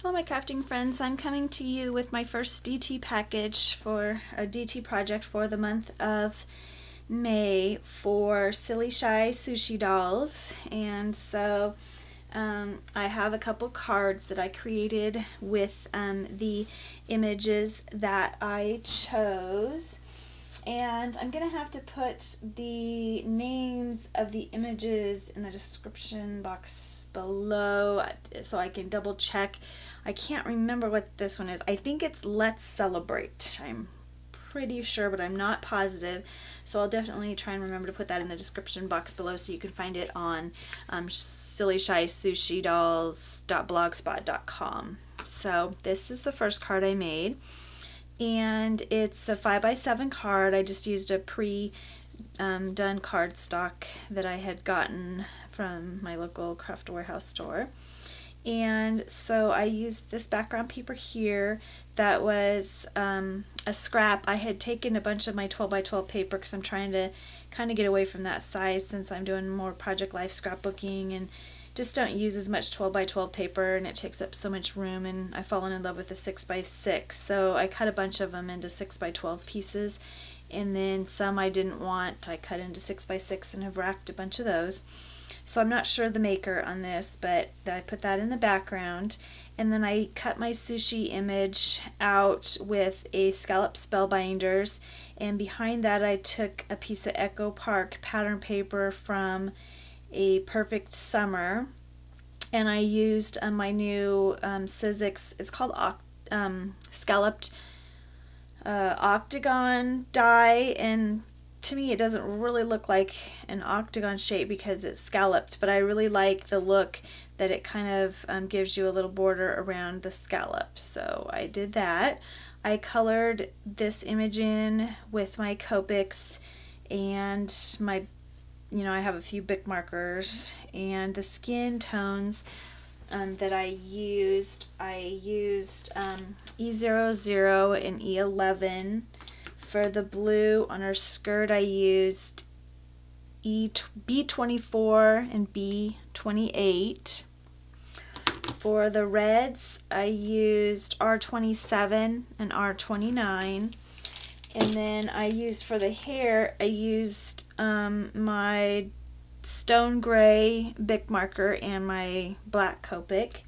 Hello my crafting friends, I'm coming to you with my first DT package for a DT project for the month of May for Sillyshysushi dolls. And so I have a couple cards that I created with the images that I chose. And I'm going to have to put the names of the images in the description box below so I can double check. I can't remember what this one is. I think it's Let's Celebrate. I'm pretty sure, but I'm not positive. So I'll definitely try and remember to put that in the description box below so you can find it on SushiDolls.blogspot.com. So this is the first card I made. And it's a 5x7 card. I just used a done cardstock that I had gotten from my local craft warehouse store. And so I used this background paper here that was a scrap. I had taken a bunch of my 12x12 paper because I'm trying to kind of get away from that size since I'm doing more Project Life scrapbooking and just don't use as much 12x12 paper, and it takes up so much room, and I've fallen in love with the 6x6. So I cut a bunch of them into 6x12 pieces, and then some I didn't want I cut into 6x6 and have racked a bunch of those. So I'm not sure the maker on this, but I put that in the background, and then I cut my sushi image out with a scallop spellbinders, and behind that I took a piece of Echo Park pattern paper from A Perfect Summer, and I used my new Sizzix, it's called scalloped octagon die, and to me it doesn't really look like an octagon shape because it's scalloped, but I really like the look that it kind of gives you a little border around the scallop. So I did that. I colored this image in with my Copics and my I have a few Bic markers, and the skin tones that I used E00 and E11. For the blue on her skirt I used B24 and B28. For the reds I used R27 and R29. And then I used, for the hair, I used my stone gray Bic marker and my black Copic.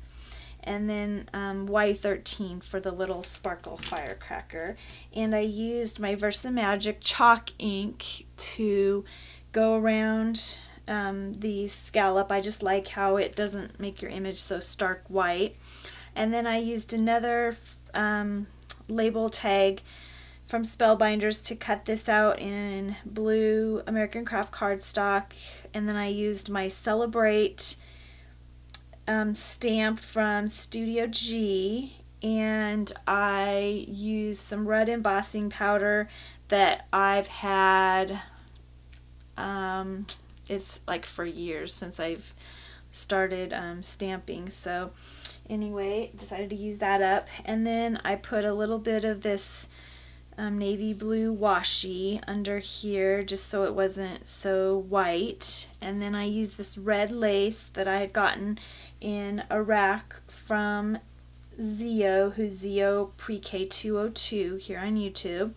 And then Y13 for the little sparkle firecracker. And I used my Versamagic chalk ink to go around the scallop. I just like how it doesn't make your image so stark white. And then I used another label tag from Spellbinders to cut this out in blue American Craft cardstock, and then I used my Celebrate stamp from Studio G, and I used some red embossing powder that I've had, it's like for years since I've started stamping. So anyway, decided to use that up, and then I put a little bit of this navy blue washi under here just so it wasn't so white. And then I used this red lace that I had gotten in a rack from Zio, who's Zio Pre-K 202 here on YouTube.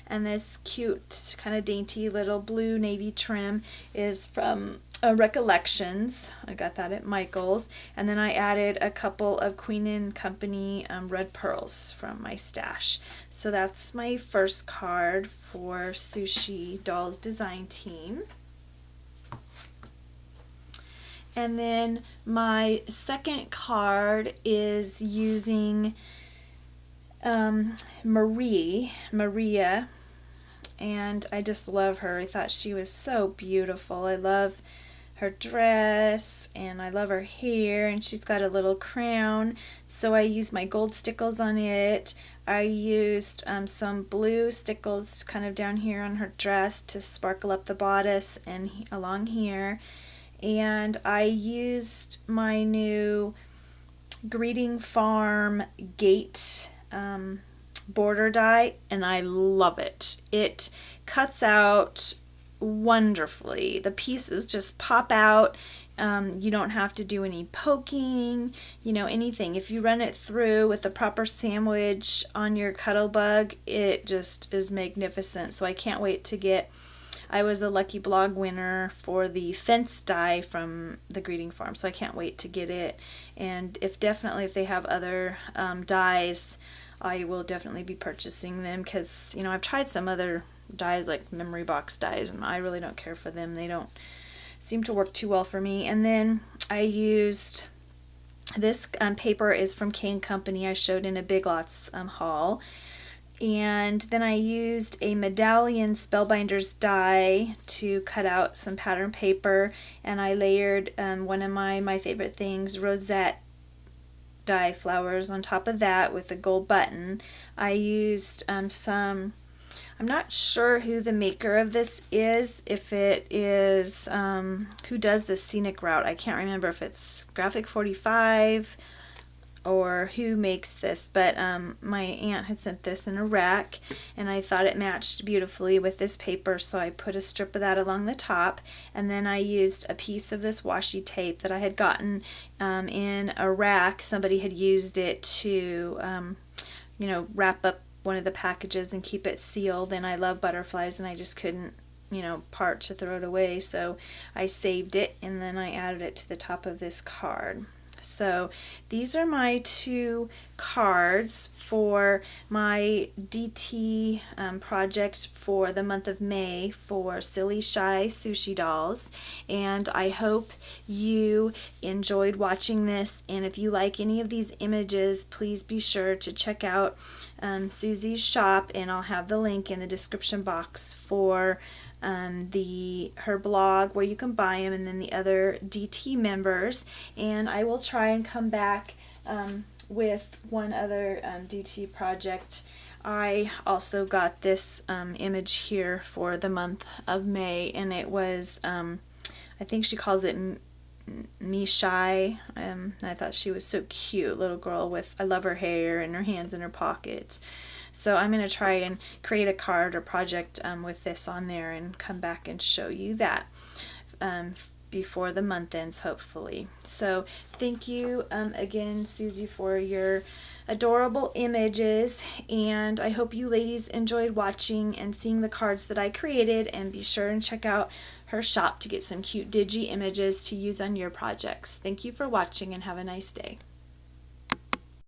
And this cute kind of dainty little blue navy trim is from Recollections. I got that at Michael's. And then I added a couple of Queen & Company red pearls from my stash. So that's my first card for Sushi Dolls design team. And then my second card is using Maria, and I just love her. I thought she was so beautiful. I love her dress, and I love her hair, and she's got a little crown, so I used my gold stickles on it. I used some blue stickles kind of down here on her dress to sparkle up the bodice and along here, and I used my new Greeting Farm Gate border die, and I love it. It cuts out wonderfully. The pieces just pop out You don't have to do any poking, anything. If you run it through with the proper sandwich on your Cuttlebug, it just is magnificent. So I can't wait to get. I was a lucky blog winner for the fence die from the Greeting Farm, so I can't wait to get it. And if they have other dies, I will definitely be purchasing them, because I've tried some other dies like memory box dies, and I really don't care for them. They don't seem to work too well for me. And then I used this paper is from K & Company. I showed in a Big Lots haul. And then I used a medallion spellbinders die to cut out some pattern paper, and I layered one of my favorite things, rosette die flowers on top of that with a gold button. I used some, I'm not sure who the maker of this is, if it is, who does the scenic route. I can't remember if it's Graphic 45 or who makes this, but my aunt had sent this in a rack, and I thought it matched beautifully with this paper, so I put a strip of that along the top, and then I used a piece of this washi tape that I had gotten in a rack. Somebody had used it to wrap up one of the packages and keep it sealed, and I love butterflies, and I just couldn't part to throw it away, so I saved it, and then I added it to the top of this card. So these are my 2 cards for my DT project for the month of May for Sillyshysushi Dolls, and I hope you enjoyed watching this. And if you like any of these images, please be sure to check out Susie's shop, and I'll have the link in the description box for her blog where you can buy them, and then the other DT members. And I will try and come back with one other DT project. I also got this image here for the month of May, and it was I think she calls it Me Shy. I thought she was so cute, little girl with, I love her hair and her hands in her pockets. So I'm going to try and create a card or project with this on there and come back and show you that before the month ends, hopefully. So thank you again, Susie, for your adorable images, and I hope you ladies enjoyed watching and seeing the cards that I created, and be sure and check out her shop to get some cute digi images to use on your projects. Thank you for watching, and have a nice day.